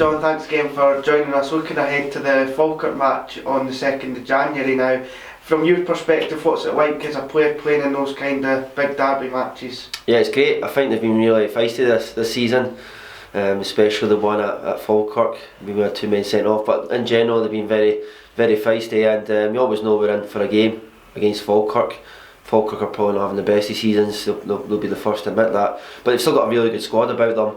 John, thanks again for joining us. Looking ahead to the Falkirk match on the 2nd of January now, from your perspective, what's it like as a player playing in those kind of big derby matches? Yeah, it's great. I think they've been really feisty this season, especially the one at Falkirk. We had 2 men sent off, but in general they've been very, very feisty, and we always know we're in for a game against Falkirk. Falkirk are probably not having the best of seasons, they'll be the first to admit that, but they've still got a really good squad about them,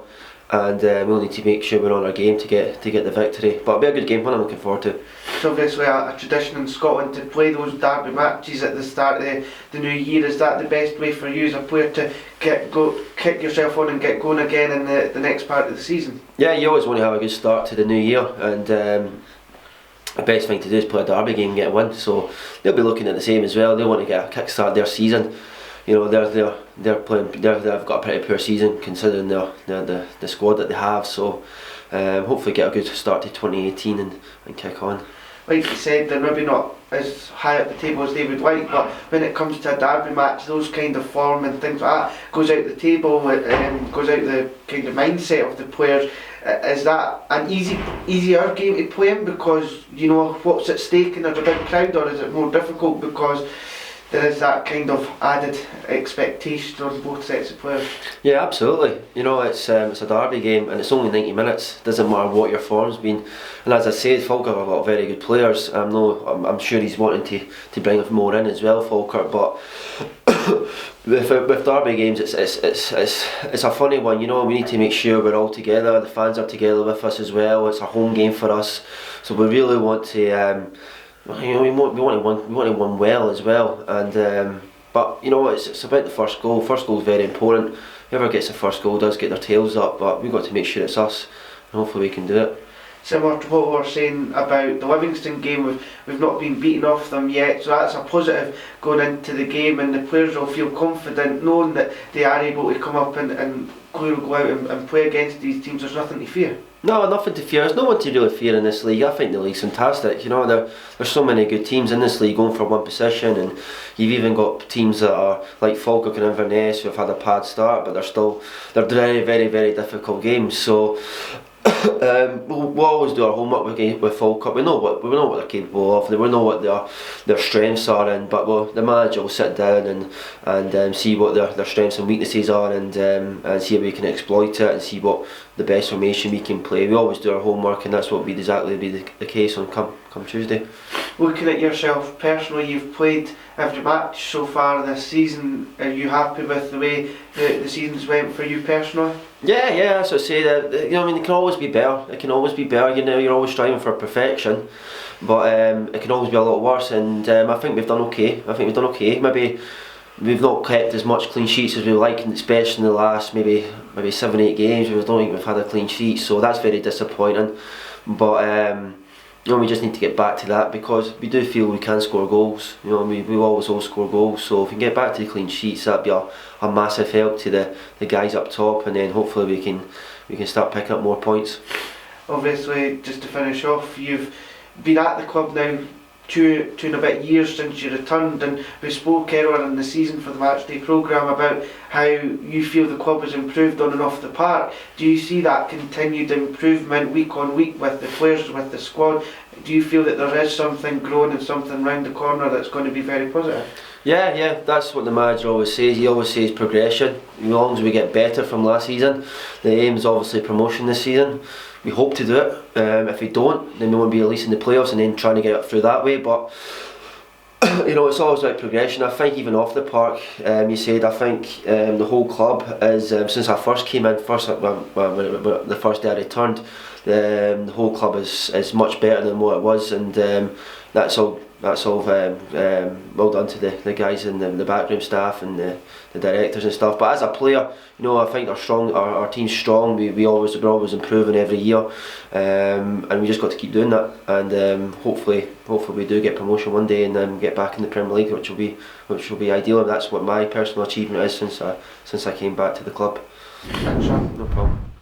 and we'll need to make sure we're on our game to get the victory. But it'll be a good game, one I'm looking forward to. It's obviously a tradition in Scotland to play those derby matches at the start of the new year. Is that the best way for you as a player to kick yourself on and get going again in the next part of the season? Yeah, you always want to have a good start to the new year, and the best thing to do is play a derby game and get a win. So they'll be looking at the same as well. They want to get a kick start their season. You know, they've got a pretty poor season considering the squad that they have. So hopefully get a good start to 2018 and kick on. Like you said, they're maybe not as high up the table as they would like, but when it comes to a derby match, those kind of form and things like that goes out the table, goes out the kind of mindset of the players. Is that an easier game to play in because you know what's at stake and there's a big crowd, or is it more difficult because there is that kind of added expectation on both sets of players? Yeah, absolutely. You know, it's a derby game and it's only 90 minutes. Doesn't matter what your form's been. And as I said, Falkirk have got very good players. I'm sure he's wanting to bring more in as well, Falkirk. But with derby games, it's a funny one. You know, we need to make sure we're all together. The fans are together with us as well. It's a home game for us, so we really want to. You know, we want to win well as well, and but you know it's about the first goal. First goal is very important. Whoever gets the first goal does get their tails up, but we've got to make sure it's us, and hopefully we can do it. Similar to what we were saying about the Livingston game, we've not been beaten off them yet, so that's a positive going into the game, and the players will feel confident knowing that they are able to come up and go out and play against these teams. There's nothing to fear. No, nothing to fear. There's no one to really fear in this league. I think the league's fantastic. You know, there's so many good teams in this league going for one position, and you've even got teams that are like Falkirk and Inverness who have had a bad start, but they're very, very, very difficult games. So we'll always do our homework with Falkirk. We know what they're capable of. We know what their strengths are, but the manager will sit down and see what their strengths and weaknesses are, and see if we can exploit it and see what the best formation we can play. We always do our homework, and that's what will be the case on come Tuesday. Looking at yourself personally, you've played every match so far this season. Are you happy with the way the season's went for you personally? Yeah, that's what I say. That, you know, I mean, it can always be better. It can always be better. You know, you're always striving for perfection, but it can always be a lot worse. And I think we've done okay. Maybe we've not kept as much clean sheets as we like, especially in the last maybe 7-8 games. We don't think we've had a clean sheet, so that's very disappointing. But you know, we just need to get back to that because we do feel we can score goals. You know, we always all score goals. So if we can get back to the clean sheets, that'd be a massive help to the guys up top, and then hopefully we can start picking up more points. Obviously, just to finish off, you've been at the club now 2 and a bit years since you returned, and we spoke earlier in the season for the matchday programme about how you feel the club has improved on and off the park. Do you see that continued improvement week on week with the players, with the squad? Do you feel that there is something growing and something round the corner that's going to be very positive? Yeah, that's what the manager always says. He always says progression. As long as we get better from last season, the aim is obviously promotion this season. We hope to do it. If we don't, then we won't be at least in the playoffs and then trying to get up through that way. But you know, it's always about progression. I think even off the park, you said, I think the whole club is, since I first came in, the first day I returned, the whole club is much better than what it was, and that's all well done to the guys in the backroom staff and the directors and stuff. But as a player, you know, I think they're strong. Our team's strong. We're always improving every year, and we just got to keep doing that. And hopefully we do get promotion one day and then get back in the Premier League, which will be ideal. And that's what my personal achievement is since I came back to the club. Thanks, Sean. No problem.